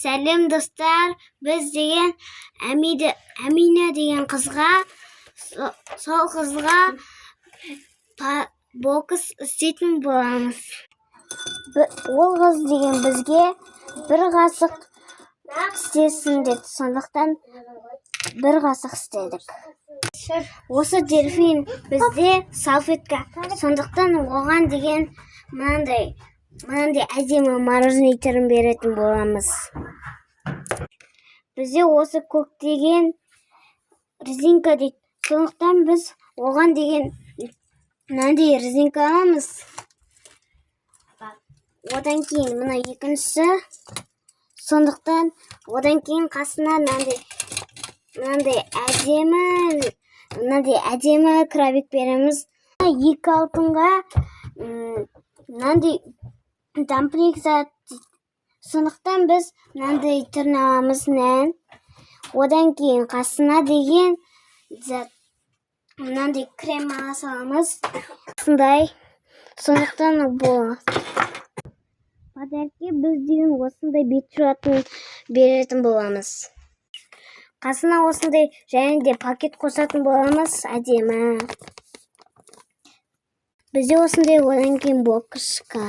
Сәлем достар, біз деген Әмина деген қызға, сол қызға бокс істейтін боламыз. Ол қыз деген бізге бір қасық істесін деді, сондықтан бір қасық істедік. Осы дельфин бізде салфетка, сондықтан оған деген мынандай әдемі мороженое түрін беретін боламыз. Бізде осы көк деген резинка дейді, сондықтан біз оған деген мынандай резинка аламыз. Одан кейін мына екіншісі, сондықтан одан кейін қасына мынандай әдемі крабик береміз. Екі алтынға мынандай дамплинг зат, сондықтан біз мынандай түрін аламыз нән. Одан кейін қасына деген мынандай крем ала саламыз. Сондықтан бұл подарки біз деген осындай бет жуатын беретін боламыз. Қасына осындай және де пакет қосатын боламыз, әдемі. Бізде осындай одан кейін боксқа.